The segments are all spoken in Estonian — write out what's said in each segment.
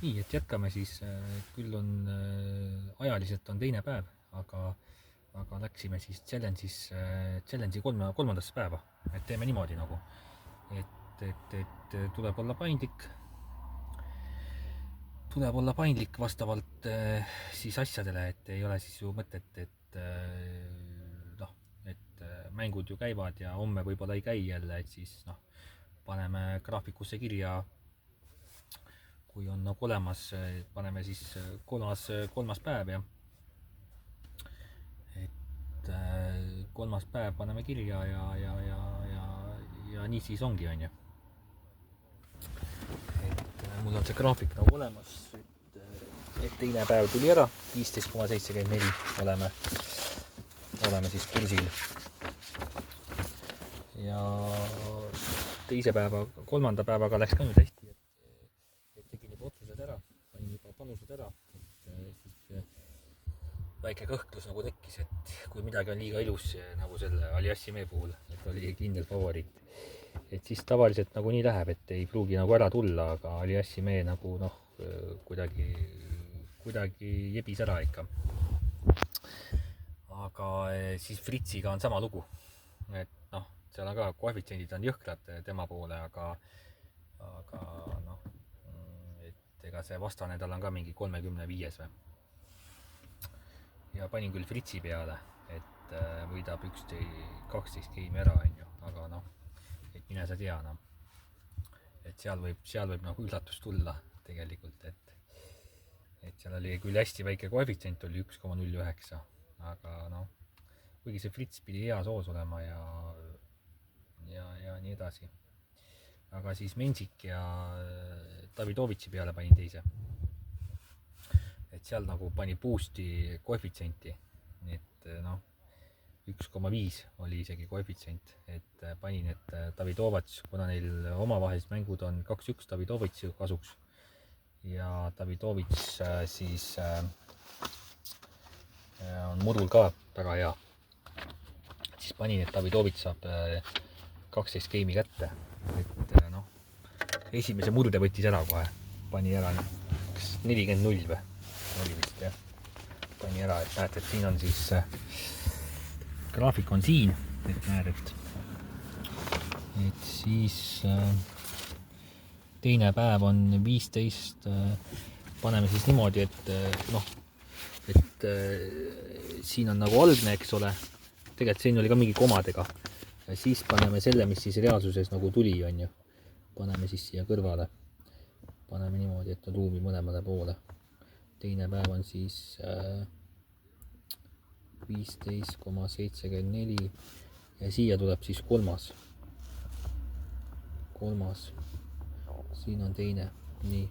Nii, et jätkame siis, küll on ajaliselt on teine päev, aga läksime siis challenge'i kolmandasse päeva, et teeme niimoodi nagu, et tuleb olla paindlik vastavalt siis asjadele, et ei ole siis ju mõtet, et mängud ju käivad ja homme võib-olla ei käi jälle, et siis paneme graafikusse kirja, kui on nagu olemas, paneme siis kolmas päev ja et kolmas päev paneme kirja ja nii siis ongi, on ju. Et mul on see graafik nagu olemas, et teine päev tuli ära, 15,74 oleme siis kursil. Ja kolmanda päevaga läks ka nüüd hästi, et tegin juba otsused ära, panin juba panused ära, et siis väike kõhklus nagu tekkis, et kui midagi on liiga ilus nagu selle Aliassime puhul, et oli kindel favoriit, et siis tavaliselt nagu nii läheb, et ei pruugi nagu ära tulla, aga Aliassime nagu kuidagi jebis ära ikka. Aga siis Fritsiga on sama lugu, et seal on ka koefitsiendid on jõhkrad tema poole, aga et ega see vastane tal on ka mingi 35 või. Ja panin küll Fritsi peale, et võidab 12 geimi ära, on ju, aga et mine sa tea, et seal võib nagu üllatus tulla tegelikult, et seal oli küll hästi väike koefitsient, oli 1,09, aga kuigi see Frits pidi hea soos olema ja nii edasi. Aga siis Mensik ja Davidovitši peale panin teise. Et seal nagu pani boost'i koefitsienti, et 1,5 oli isegi koefitsient, et panin, et Davidovitš, kuna neil omavahelised mängud on 2-1 Davidovitši kasuks ja Davidovitš siis on murul ka väga hea, siis panin, et Davidovitš saab 12 geimi kätte, et esimese murde võttis ära kohe, pani ära 40-0 või oli vist, jah, pani ära, et näed, et siin on siis graafik on siin, et näed, et siis teine päev on 15, paneme siis niimoodi, et siin on nagu algne, eks ole, tegelikult siin oli ka mingi komadega ja siis paneme selle, mis siis reaalsuses nagu tuli, on ju, paneme siis siia kõrvale, paneme niimoodi, et on ruumi mõlemale poole. Teine päev on siis 15,74 ja siia tuleb siis kolmas, siin on teine, nii,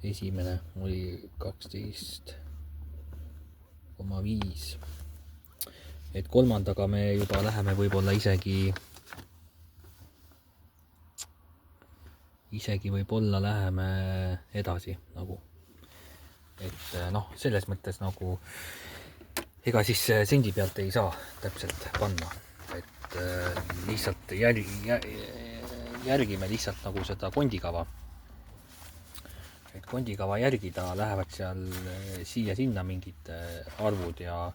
esimene oli 12,5, et kolmandaga me juba läheme võib-olla isegi võib-olla läheme edasi nagu, et selles mõttes nagu ega siis sendi pealt ei saa täpselt panna, et lihtsalt järgime lihtsalt nagu seda kondikava, et kondikava järgida lähevad seal siia-sinna mingid arvud ja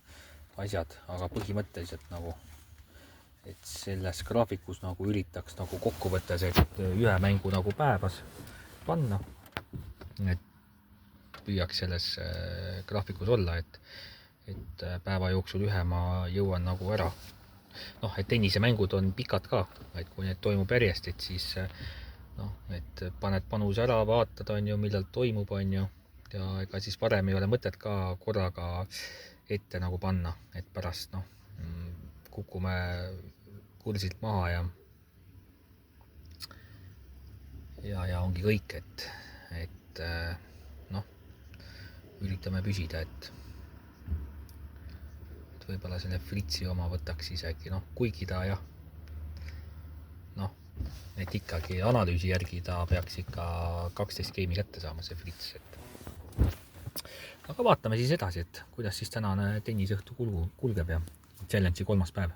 asjad, aga põhimõtteliselt nagu, et selles graafikus nagu üritaks nagu kokkuvõttes, et ühe mängu nagu päevas panna, et püüaks selles graafikus olla, et päeva jooksul ühe ma jõuan nagu ära. Et tennisemängud on pikad ka, et kui need toimub järjest, et siis et paned panuse ära, vaatad, on ju, millal toimub, on ju, ja ega siis varem ei ole mõtet ka korraga ette nagu panna, et pärast kukume kursilt maha ja ongi kõik, et üritame püsida, et võib-olla selle Fritsi oma võtaks isegi, kuigi ta jah, et ikkagi analüüsi järgi ta peaks ikka 12 geimi kätte saama, see Frits, aga vaatame siis edasi, et kuidas siis tänane tennisõhtu kulgeb ja challenge'i kolmas päev.